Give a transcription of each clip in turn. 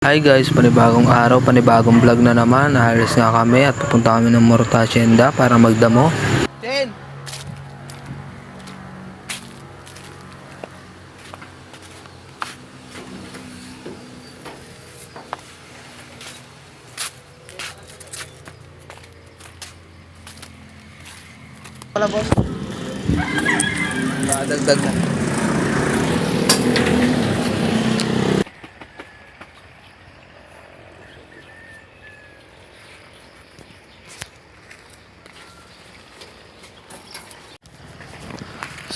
Hi guys, panibagong araw, panibagong vlog na naman. Aalis nga kami at pupunta kami ng Morota Hacienda para magdamo. Ten! Wala boss. Dagdag na.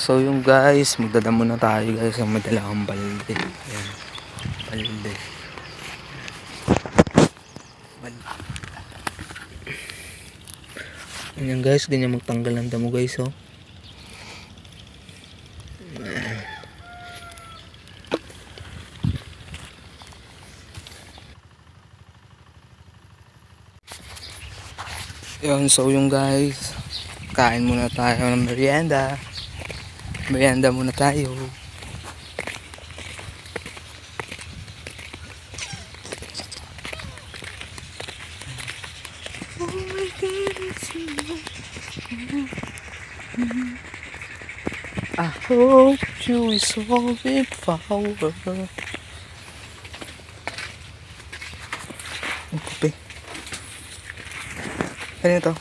So yung guys, magdadamo na tayo guys. Ang madala akong balde. Ayan. Balde. Ayan guys, ganyan magtanggal ng damo guys oh. Yun, so yung guys, kain muna tayo ng merienda. Merienda muna tayo. I hope you is all with power. Ang kape. Ano ito?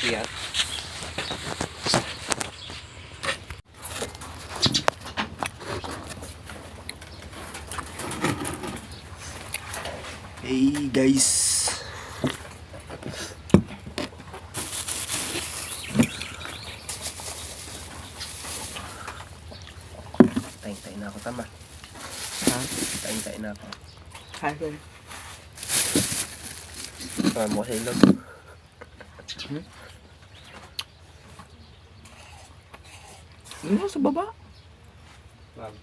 Yeah. Hey guys. Tayo na ako tama. Ha? Tayo na ako. Hasan. Para mo sa ilog. Ano sa baba? Wag.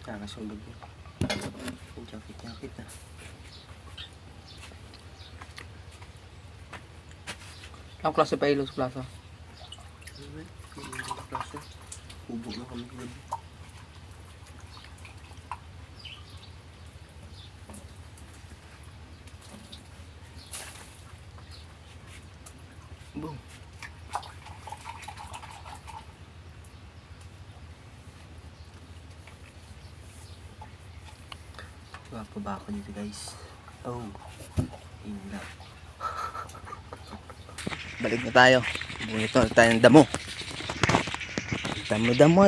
Nakasunog yun. Yung jakit na. Ang klase pa ilos plaza? Klase. Ubo na kami gabi. Boom. Wapo ba ako dito guys? Oh. Inla. Balik na tayo. Bunito na tayo ng damo. Damo.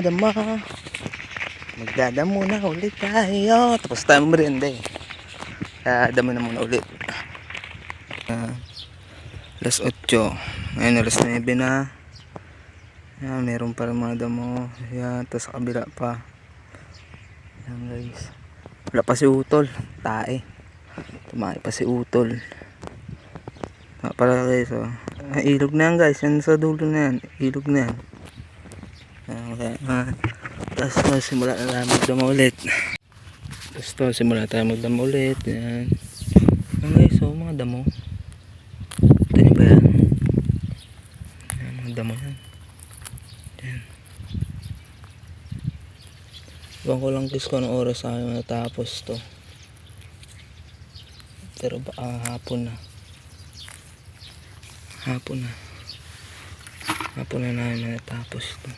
Magdadamo na ulit tayo. Tapos tayo merienda eh. Kaya damo na muna ulit. Alas 8. Ngayon alas 9 na. Ayan, meron pa rin mga damo. Ayan, tapos sa kabila pa. Ayan guys. Wala pa si Utol. Tae. Tumae pa si Utol. Para guys oh. Ilog na yan guys. Yan sa dulo na yan. Ilog na yan. Okay. Tapos simula na tayo magdamo ulit. Tapos simula tayo magdamo ulit. Yan. Yan guys oh. Mga damo. Ito nyo ba yan? Yan. Mga damo yan. Yan. Iwan ko lang guys kung anong oras sa akin matapos to. Pero baka hapon na. Hapon na namin natapos ito.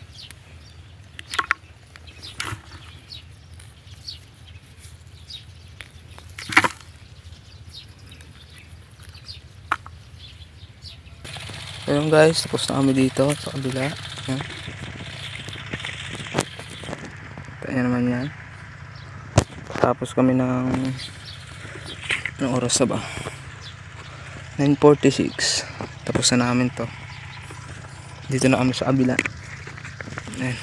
Ayun guys, tapos na kami dito sa kabila. Ayan. Ayan naman yan. Tapos kami ng oras na ba? 9:46. Tapos na namin to. Dito na kami sa kabila. Ayan.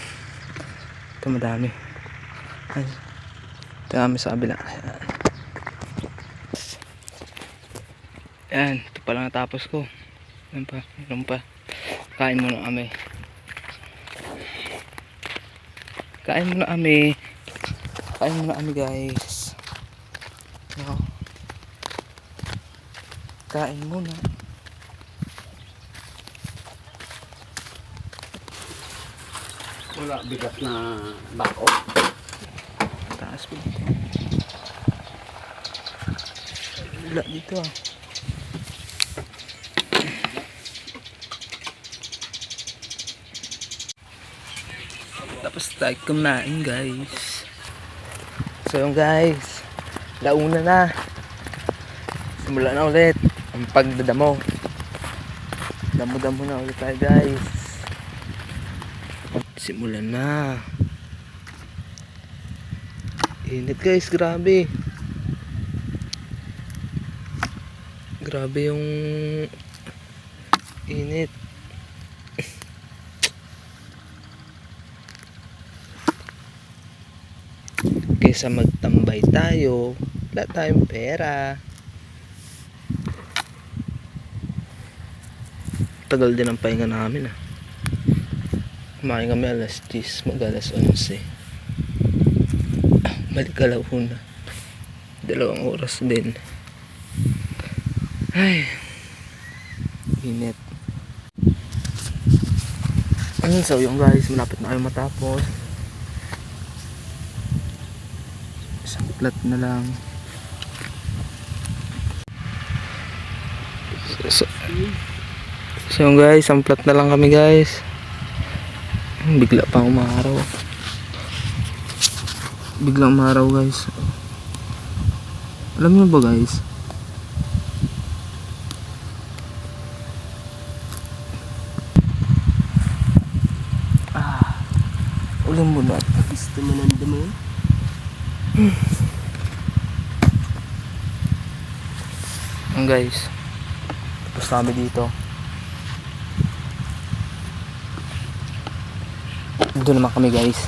Ito madami. Ay, ito namin sa kabila. Ayan, ito pa lang natapos ko. Meron pa. Kain muna kami. Kain muna kami guys. No. Kain muna. Wala bigat na bako. Taas po dito. Wala dito ah. Tapos tayo kumain guys. So yung guys, launa na. Simula na ulit ang pagdadamo. Damo-damo na ulit tayo guys. Simulan na. Init guys, grabe. Grabe yung init. Kaysa magtambay tayo, wala tayong pera. Tagal din ang pahinga namin ah. Kumain kami alas 10, mag alas 11. Balik alauna. 2 oras din. Ay, init. So yung guys, malapit na kayo matapos. Isang plat na lang. So yung guys, isang plat na lang kami guys. Bigla pang umaraw. Biglang umaraw guys. Alam niyo ba guys? Uling bunot. Gusto mo nang damo? Ang guys, tapos kami dito. Doon naman kami guys.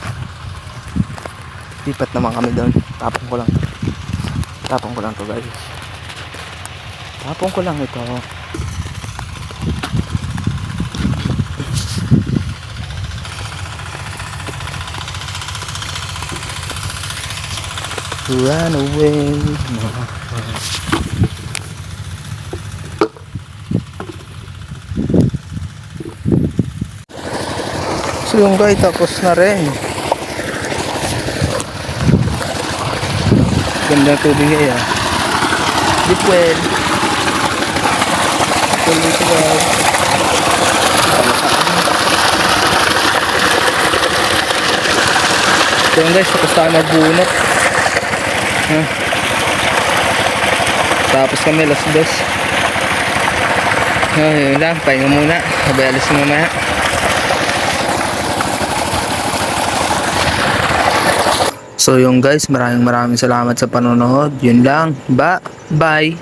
Lipat naman kami doon. Tapong ko lang to guys. Tapong ko lang ito. Run away. So yung guys, tapos na rin. Ganda ng tubig eh ah. Deep well. Tuloy ito guys. So yung guys, tapos tayo magbunot. Tapos kami alas 2. Yun lang, pahinga muna. Sabay alis mo mamaya. So yung guys, maraming salamat sa panonood. Yun lang. Bye.